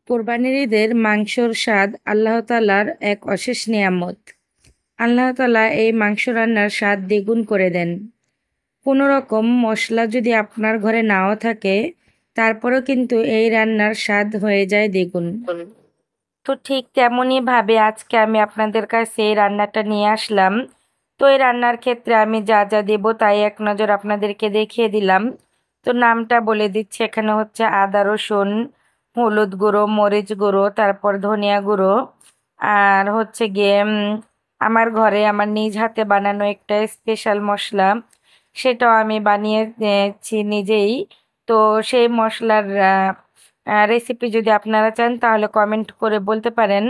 কোরবানির ঈদের মাংসর স্বাদ আল্লাহ তাআলার এক অশেষ নিয়ামত। আল্লাহ তাআলা এই মাংস রান্নার স্বাদ দ্বিগুণ করে দেন। কোনো রকম মশলা যদি আপনার ঘরে নাও থাকে, তারপরেও কিন্তু এই রান্নার স্বাদ হয়ে যায় দ্বিগুণ। তো ঠিক তেমনই ভাবে আজকে আমি আপনাদের কাছে এই রান্নাটা নিয়ে আসলাম। তো এই রান্নার ক্ষেত্রে আমি যা যা দেব তাই এক নজর আপনাদেরকে দেখিয়ে দিলাম। তো নামটা বলে দিচ্ছি, এখানে হচ্ছে আদা রসুন, হলুদ গুঁড়ো, মরিচ গুঁড়ো, তারপর ধনিয়া গুঁড়ো, আর হচ্ছে গিয়ে আমার ঘরে আমার নিজ হাতে বানানো একটা স্পেশাল মশলা, সেটাও আমি বানিয়েছি নিজেই। তো সেই মশলার রেসিপি যদি আপনারা চান তাহলে কমেন্ট করে বলতে পারেন।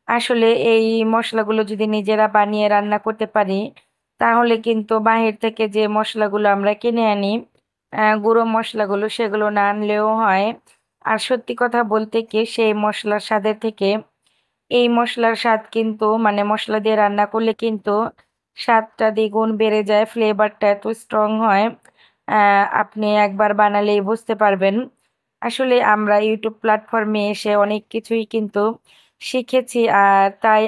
আসলে এই মশলাগুলো যদি নিজেরা বানিয়ে রান্না করতে পারি, তাহলে কিন্তু বাহির থেকে যে মশলাগুলো আমরা কিনে আনি, গুঁড়ো মশলাগুলো, সেগুলো না আনলেও হয়। আর সত্যি কথা বলতে কি, সেই মশলার স্বাদের থেকে এই মশলার স্বাদ কিন্তু মানে মশলা দিয়ে রান্না করলে কিন্তু স্বাদটা দ্বিগুণ বেড়ে যায়, ফ্লেভারটা এত স্ট্রং হয়, আপনি একবার বানালেই বুঝতে পারবেন। আসলে আমরা ইউটিউব প্ল্যাটফর্মে এসে অনেক কিছুই কিন্তু শিখেছি, আর তাই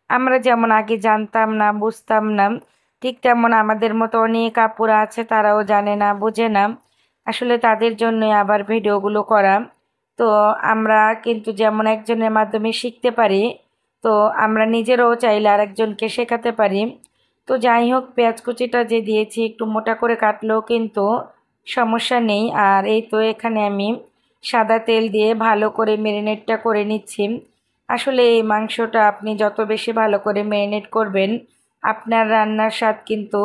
আমরা যেমন আগে জানতাম না, বুঝতাম না, ঠিক তেমন আমাদের মতো অনেক আপুরা আছে, তারাও জানে না, বোঝে না। আসলে তাদের জন্যই আবার ভিডিওগুলো করা। তো আমরা কিন্তু যেমন একজনের মাধ্যমে শিখতে পারি, তো আমরা নিজেরাও চাইলে আরেকজনকে শেখাতে পারি। তো যাই হোক, পেঁয়াজ কুচিটা যে দিয়েছি একটু মোটা করে কাটলেও কিন্তু সমস্যা নেই। আর এই তো এখানে আমি সাদা তেল দিয়ে ভালো করে ম্যারিনেটটা করে নিচ্ছি। আসলে এই মাংসটা আপনি যত বেশি ভালো করে ম্যারিনেট করবেন, আপনার রান্নার স্বাদ কিন্তু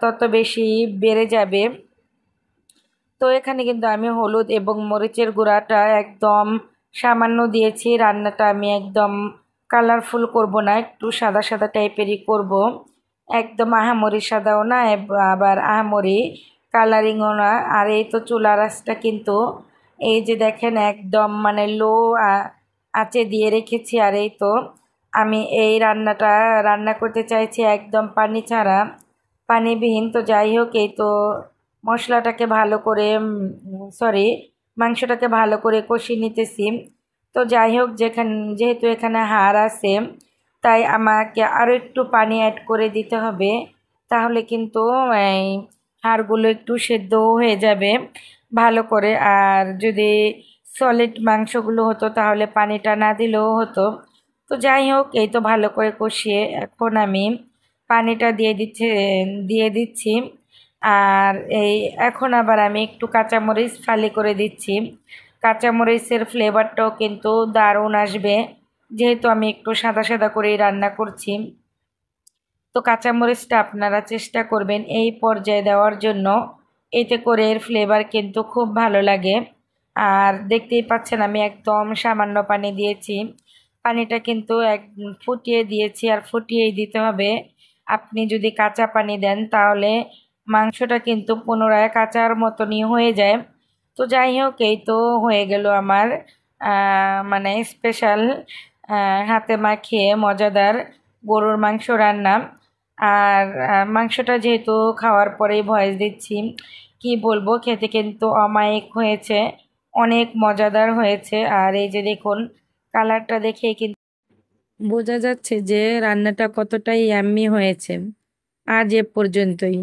তত বেশি বেড়ে যাবে। তো এখানে কিন্তু আমি হলুদ এবং মরিচের গুঁড়াটা একদম সামান্য দিয়েছি। রান্নাটা আমি একদম কালারফুল করব না, একটু সাদা সাদা টাইপেরই করব। একদম আহামরি সাদাও না, আবার আহামরি কালারিংও না। আর এই তো চুলার আঁচটা কিন্তু এই যে দেখেন একদম মানে লো আঁচে দিয়ে রেখেছি। আর এই তো আমি এই রান্নাটা রান্না করতে চাইছি একদম পানি ছাড়া, পানিবিহীন। তো যাই হোক, এই তো মশলাটাকে ভালো করে মাংসটাকে ভালো করে কষিয়ে নিতেছি। তো যাই হোক, যেহেতু এখানে হাড় আছে, তাই আমাকে আরও একটু পানি অ্যাড করে দিতে হবে, তাহলে কিন্তু এই হাড়গুলো একটু সেদ্ধ হয়ে যাবে ভালো করে। আর যদি সলিড মাংসগুলো হতো তাহলে পানিটা না দিলেও হতো। তো যাই হোক, এই তো ভালো করে কষিয়ে এখন আমি পানিটা দিয়ে দিচ্ছি। আর এখন আবার আমি একটু কাঁচামরিচ ফালি করে দিচ্ছি। কাঁচামরিচের ফ্লেভারটাও কিন্তু দারুণ আসবে, যেহেতু আমি একটু সাদা সাদা করেই রান্না করছি। তো কাঁচামরিচটা আপনারা চেষ্টা করবেন এই পর্যায়ে দেওয়ার জন্য, এতে করে এর ফ্লেভার কিন্তু খুব ভালো লাগে। আর দেখতেই পাচ্ছেন আমি একদম সামান্য পানি দিয়েছি, পানিটা কিন্তু ফুটিয়ে দিয়েছি, আর ফুটিয়েই দিতে হবে। আপনি যদি কাঁচা পানি দেন তাহলে মাংসটা কিন্তু পুনরায় কাঁচার মতনই হয়ে যায়। তো যাই হোক, এই তো হয়ে গেল আমার মানে স্পেশাল হাতে মাখিয়ে মজাদার গরুর মাংস রান্না। আর মাংসটা যেহেতু খাওয়ার পরেই ভয়েস দিচ্ছি, কি বলবো, খেতে কিন্তু অমায়িক হয়েছে, অনেক মজাদার হয়েছে। আর এই যে দেখুন, কালারটা দেখে কিন্তু বোঝা যাচ্ছে যে রান্নাটা কতটাই ইয়াম্মি হয়েছে। আজ এ পর্যন্তই।